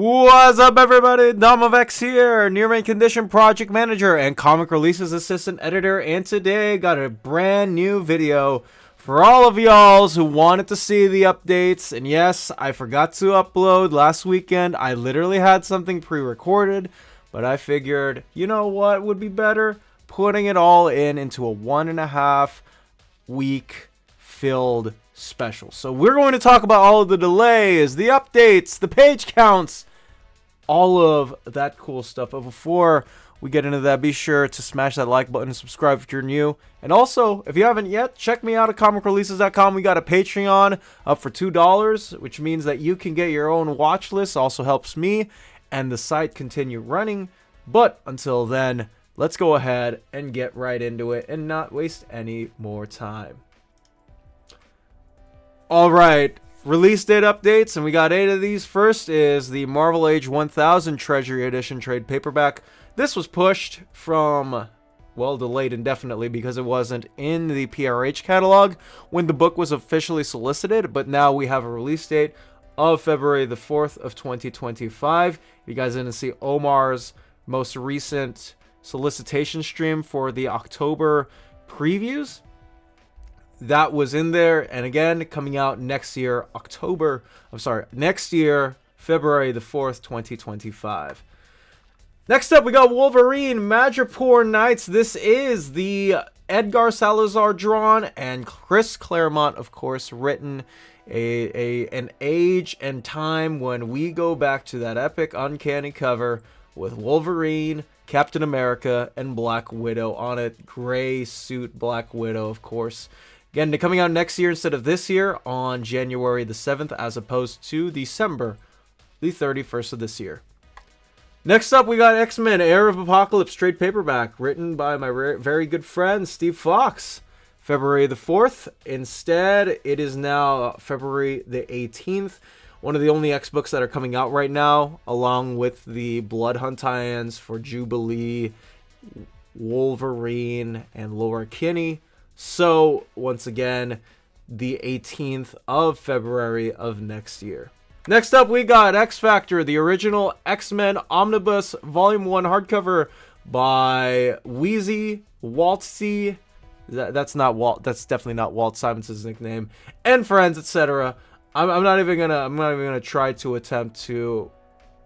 What's up, everybody? Dom of X here, Near Main Condition Project Manager and Comic Releases Assistant Editor, and today got a brand new video for all of y'all who wanted to see the updates. And yes, I forgot to upload last weekend. I literally had something pre-recorded, but I figured, you know what would be better? Putting it all into a 1.5 week filled special. So we're going to talk about all of the delays, the updates, the page counts, all of that cool stuff. But before we get into that, be sure to smash that like button and subscribe if you're new. And also, if you haven't yet, check me out at comicreleases.com. We got a Patreon up for $2, which means that you can get your own watch list. Also helps me and the site continue running. But until then, let's go ahead and get right into it and not waste any more time. Alright, release date updates, and we got 8 of these. First is the Marvel Age 1000 Treasury Edition trade paperback. This was pushed from, well, delayed indefinitely because it wasn't in the PRH catalog when the book was officially solicited, but now we have a release date of February the 4th of 2025. You guys didn't see Omar's most recent solicitation stream for the October previews. That was in there, and again, coming out next year, next year, February the 4th, 2025. Next up, we got Wolverine, Madripoor Nights. This is the Edgar Salazar drawn, and Chris Claremont, of course, written an age and time when we go back to that epic uncanny cover with Wolverine, Captain America, and Black Widow on it. Gray suit Black Widow, of course. Again, they're coming out next year instead of this year on January the 7th as opposed to December the 31st of this year. Next up, we got X-Men Era of Apocalypse trade paperback written by my very good friend Steve Fox. February the 4th. Instead, it is now February the 18th. One of the only X books that are coming out right now, along with the Blood Hunt tie-ins for Jubilee, Wolverine, and Laura Kinney. So, once again, the 18th of February of next year. Next up, we got XFactor, the original XMen Omnibus Volume 1 hardcover by Wheezy, Waltzy. That's definitely not Walt Simonson's nickname. And friends, etc. I'm not even gonna try to attempt to.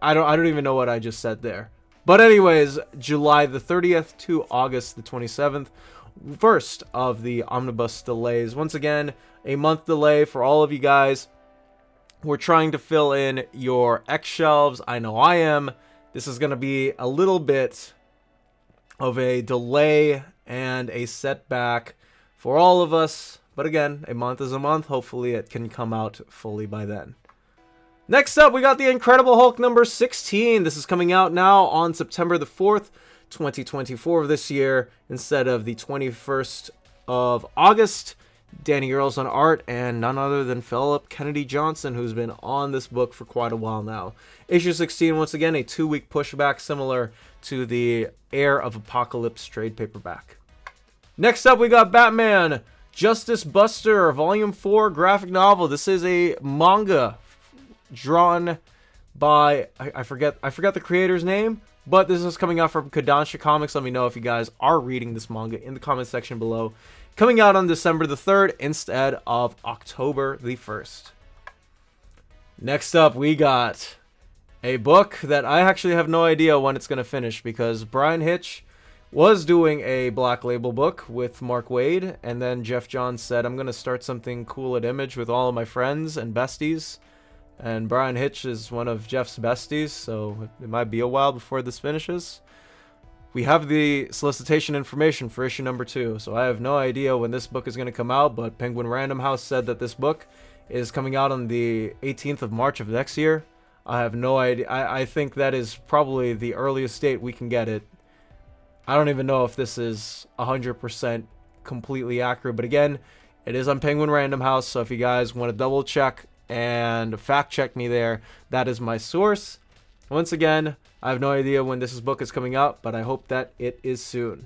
I don't even know what I just said there. But anyways, July the 30th to August the 27th. First of the omnibus delays. Once again, a month delay for all of you guys. We're trying to fill in your X shelves. I know I am. This is going to be a little bit of a delay and a setback for all of us. But again, a month is a month. Hopefully it can come out fully by then. Next up, we got the Incredible Hulk number 16. This is coming out now on September the 4th. 2024 of this year instead of the 21st of August. Danny Earls on art and none other than Philip Kennedy Johnson, who's been on this book for quite a while now. Issue 16, once again, a 2-week pushback similar to the Heir of Apocalypse trade paperback. Next up, we got Batman Justice Buster Volume 4 graphic novel. This is a manga drawn by I forget the creator's name. But this is coming out from Kodansha Comics. Let me know if you guys are reading this manga in the comment section below. Coming out on December the 3rd instead of October the 1st. Next up, we got a book that I actually have no idea when it's going to finish because Brian Hitch was doing a Black Label book with Mark Waid. And then Jeff Johns said, I'm going to start something cool at Image with all of my friends and besties. And Brian Hitch is one of Jeff's besties, so it might be a while before this finishes. We have the solicitation information for issue number 2, so I have no idea when this book is going to come out, but Penguin Random House said that this book is coming out on the 18th of March of next year. I have no idea. I think that is probably the earliest date we can get it. I don't even know if this is 100% completely accurate, but again, it is on Penguin Random House, so if you guys want to double check and fact check me there, that is my source. Once again, I have no idea when this book is coming out, but I hope that it is soon.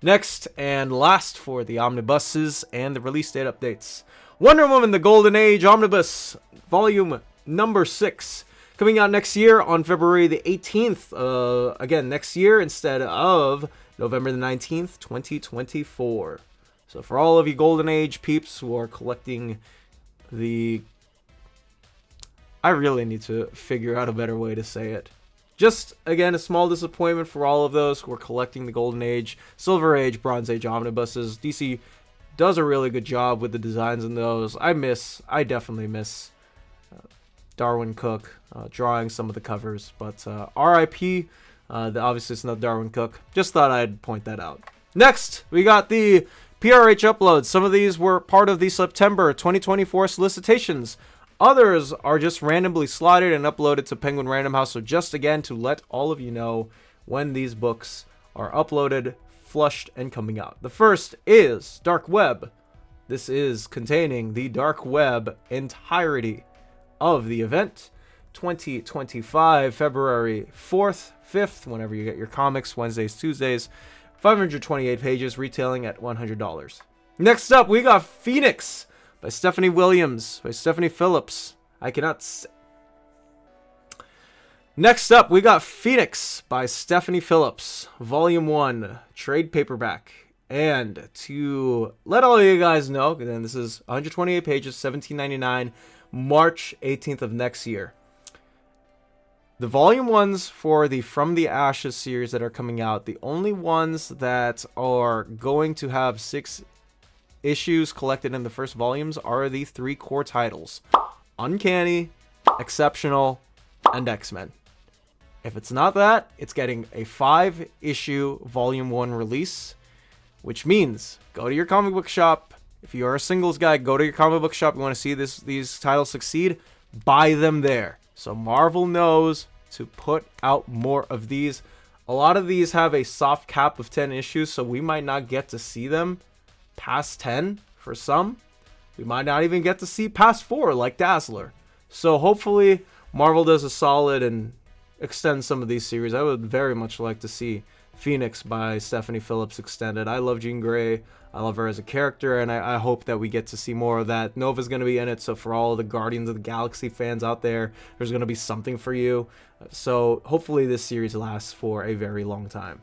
Next and last for the omnibuses and the release date updates. Wonder Woman The Golden Age Omnibus Volume number 6. Coming out next year on February the 18th. Again, next year instead of November the 19th, 2024. So for all of you Golden Age peeps who are collecting the... I really need to figure out a better way to say it. Just, again, a small disappointment for all of those who are collecting the Golden Age, Silver Age, Bronze Age omnibuses. DC does a really good job with the designs in those. I definitely miss Darwin Cook drawing some of the covers. But RIP, obviously it's not Darwin Cook. Just thought I'd point that out. Next, we got the PRH uploads. Some of these were part of the September 2024 solicitations. Others are just randomly slotted and uploaded to Penguin Random House. So just again to let all of you know when these books are uploaded, flushed, and coming out. The first is Dark Web. This is containing the Dark Web entirety of the event. 2025, February 4th, 5th, whenever you get your comics, Wednesdays, Tuesdays. 528 pages, retailing at $100. Next up, we got Phoenix by Stephanie Williams, by Stephanie Phillips. Next up, we got Phoenix by Stephanie Phillips, Volume 1, trade paperback. And to let all of you guys know, then this is 128 pages, $17.99, March 18th of next year. The volume ones for the From the Ashes series that are coming out, the only ones that are going to have 6 issues collected in the first volumes are the 3 core titles: Uncanny, Exceptional, and X-Men. If it's not that, it's getting a 5-issue volume 1 release, which means go to your comic book shop. If you are a singles guy, go to your comic book shop. You want to see these titles succeed, buy them there. So Marvel knows to put out more of these. A lot of these have a soft cap of 10 issues, so we might not get to see them past 10 for some. We might not even get to see past 4 like Dazzler. So hopefully Marvel does a solid and extends some of these series. I would very much like to see Phoenix by Stephanie Phillips extended. I love Jean Grey. I love her as a character, and I hope that we get to see more of that. Nova's going to be in it, so for all of the Guardians of the Galaxy fans out there, there's going to be something for you. So hopefully this series lasts for a very long time.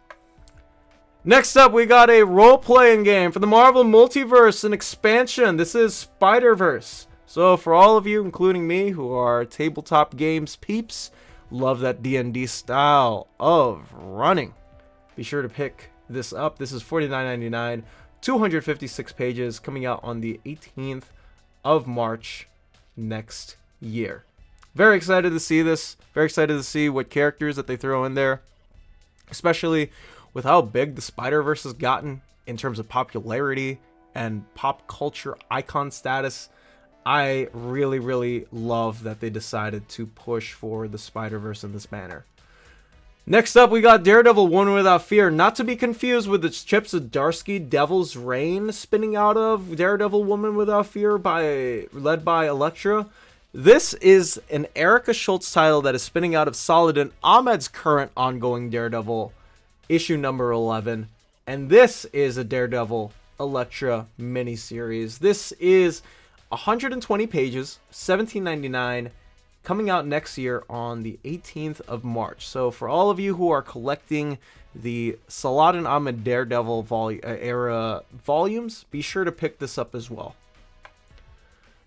Next up, we got a role-playing game for the Marvel Multiverse, an expansion. This is Spiderverse. So for all of you, including me, who are tabletop games peeps, love that D&D style of running, be sure to pick this up. This is $49.99. 256 pages, coming out on the 18th of March next year. Very excited to see this. Very excited to see what characters that they throw in there, especially with how big the Spider-Verse has gotten in terms of popularity and pop culture icon status. I really, really love that they decided to push for the Spider-Verse in this manner. Next up, we got Daredevil Woman Without Fear, not to be confused with the Chip Zdarsky Devil's Reign spinning out of Daredevil Woman Without Fear led by Elektra. This is an Erica Schultz title that is spinning out of Saladin Ahmed's current ongoing Daredevil, issue number 11. And this is a Daredevil Elektra miniseries. This is 120 pages, $17.99. Coming out next year on the 18th of March. So for all of you who are collecting the Saladin Ahmed Daredevil era volumes, be sure to pick this up as well.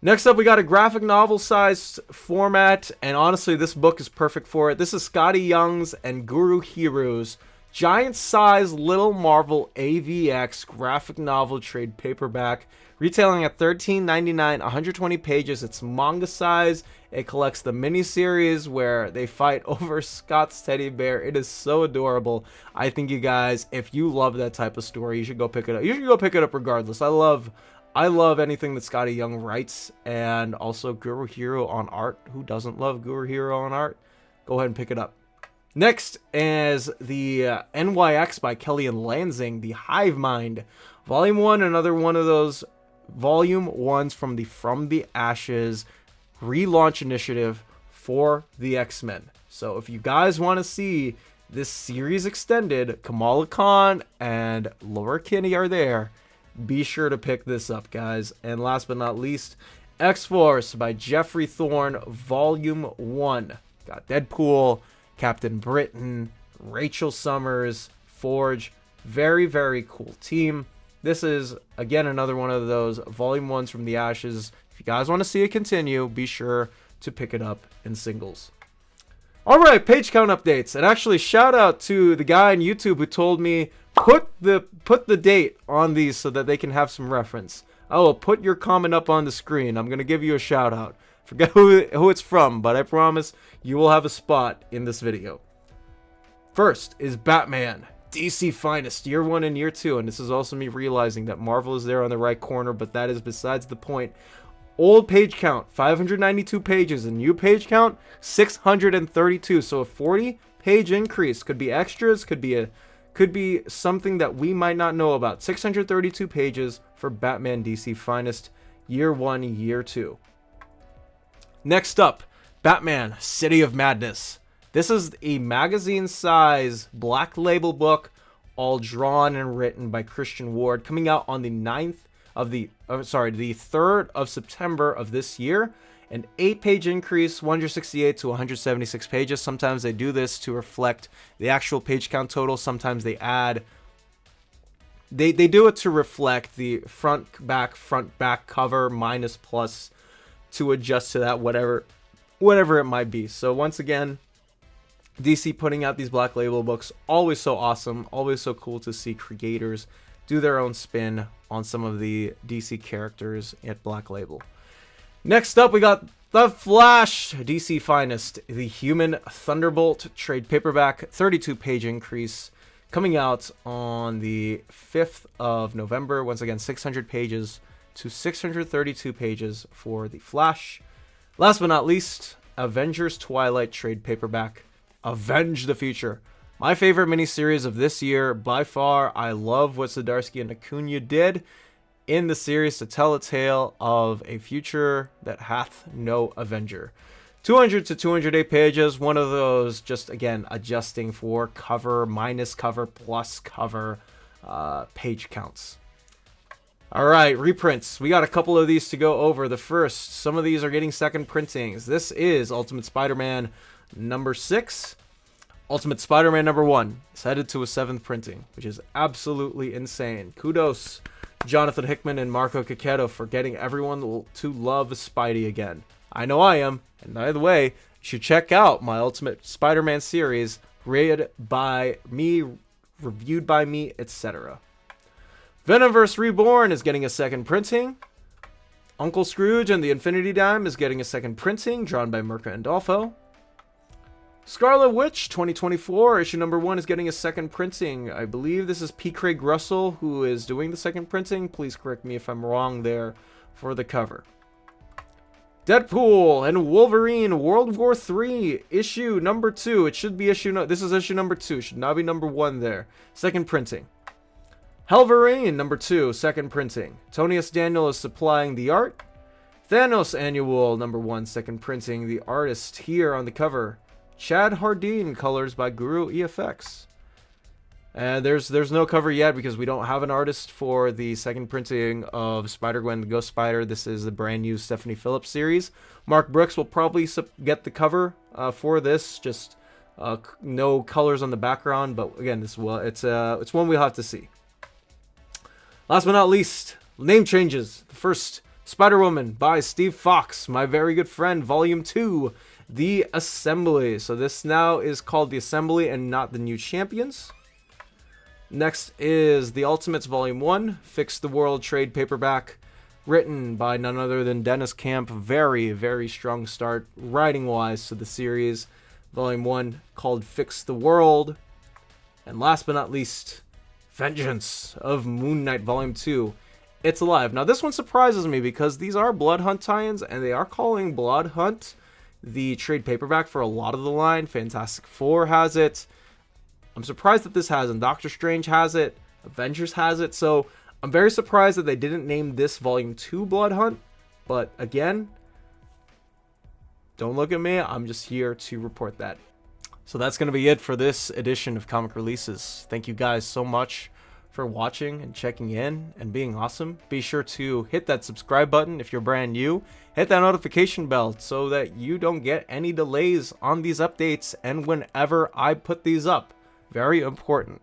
Next up, we got a graphic novel sized format, and honestly, this book is perfect for it. This is Scotty Young's and Guru Heroes giant size Little Marvel AVX graphic novel trade paperback, retailing at $13.99, 120 pages. It's manga size. It collects the miniseries where they fight over Scott's teddy bear. It is so adorable. I think you guys, if you love that type of story, you should go pick it up. You should go pick it up regardless. I love anything that Scotty Young writes, and also Guru Hero on art. Who doesn't love Guru Hero on art? Go ahead and pick it up. Next is the NYX by Kelly and Lansing, the Hive Mind, Volume 1, another one of those Volume 1s from the Ashes relaunch initiative for the X-Men. So if you guys want to see this series extended, Kamala Khan and Laura Kinney are there. Be sure to pick this up, guys. And last but not least, X-Force by Jeffrey Thorne, Volume 1. Got Deadpool, Captain Britain, Rachel Summers, Forge. Very, very cool team. This is, again, another one of those Volume 1s from the Ashes. If you guys want to see it continue, be sure to pick it up in singles. All right, page count updates. And actually, shout out to the guy on YouTube who told me, put the date on these so that they can have some reference. I will put your comment up on the screen. I'm going to give you a shout out. Forget who it's from, but I promise you will have a spot in this video. First is Batman, DC Finest, Year 1 and Year 2. And this is also me realizing that Marvel is there on the right corner, but that is besides the point. Old page count, 592 pages, and new page count, 632. So a 40-page increase. Could be extras, could be something that we might not know about. 632 pages for Batman DC Finest, Year 1, Year 2. Next up, Batman, City of Madness. This is a magazine-size black label book, all drawn and written by Christian Ward, coming out on the 3rd of September of this year. An 8-page increase, 168 to 176 pages. Sometimes they do this to reflect the actual page count total. Sometimes they add. They do it to reflect the front back cover minus plus to adjust to that whatever it might be. So once again, DC putting out these black label books, always so awesome, always so cool to see creators do their own spin on some of the DC characters at Black Label. Next up, we got The Flash, DC Finest, the Human Thunderbolt trade paperback, 32-page increase, coming out on the 5th of November. Once again, 600 pages to 632 pages for The Flash. Last but not least, Avengers Twilight trade paperback, Avenge the Future. My favorite miniseries of this year, by far. I love what Zdarsky and Acuna did in the series to tell a tale of a future that hath no Avenger. 200 to 208 pages, one of those just, again, adjusting for cover, minus cover, plus cover page counts. All right, reprints. We got a couple of these to go over. The first, some of these are getting second printings. This is Ultimate Spider-Man number 6. Ultimate Spider-Man number 1 is headed to a 7th printing, which is absolutely insane. Kudos, Jonathan Hickman and Marco Cacchetto, for getting everyone to love Spidey again. I know I am. And by the way, you should check out my Ultimate Spider-Man series, read by me, reviewed by me, etc. Venomverse Reborn is getting a second printing. Uncle Scrooge and the Infinity Dime is getting a second printing, drawn by Mirka Andolfo. Scarlet Witch 2024, issue number 1 is getting a second printing. I believe this is P. Craig Russell who is doing the second printing. Please correct me if I'm wrong there for the cover. Deadpool and Wolverine World War III, issue number 2. It should be this is issue number 2. Should not be number 1 there. Second printing. Helverine number 2, second printing. Tony S. Daniel is supplying the art. Thanos Annual number 1, second printing. The artist here on the cover, Chad Hardin, colors by Guru EFX. And there's no cover yet because we don't have an artist for the second printing of Spider-Gwen the Ghost Spider. This is the brand new Stephanie Phillips series. Mark Brooks will probably get the cover for this, just no colors on the background. But again, it's one we'll have to see. Last but not least, name changes. The first, Spider-Woman by Steve Fox, my very good friend, Volume 2. The Assembly. So this now is called The Assembly and not The New Champions. Next is The Ultimates Volume 1, Fix the World trade paperback, written by none other than Dennis Camp. Very, very strong start writing-wise to the series. Volume 1 called Fix the World. And last but not least, Vengeance of Moon Knight Volume 2. It's alive. Now this one surprises me because these are Blood Hunt tie-ins and they are calling Blood Hunt the trade paperback for a lot of the line. Fantastic Four has it. I'm surprised that this hasn't. Doctor Strange has it. Avengers has it. So I'm very surprised that they didn't name this Volume 2 Blood Hunt. But again, don't look at me. I'm just here to report that. So that's going to be it for this edition of Comic Releases. Thank you guys so much for watching and checking in and being awesome. Be sure to hit that subscribe button if you're brand new. Hit that notification bell so that you don't get any delays on these updates and whenever I put these up. Very important.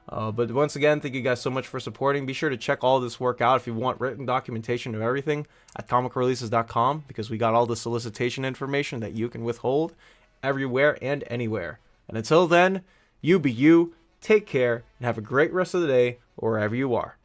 But once again, thank you guys so much for supporting. Be sure to check all this work out if you want written documentation of everything at comicreleases.com, because we got all the solicitation information that you can withhold everywhere and anywhere. And until then, you be you, take care, and have a great rest of the day wherever you are.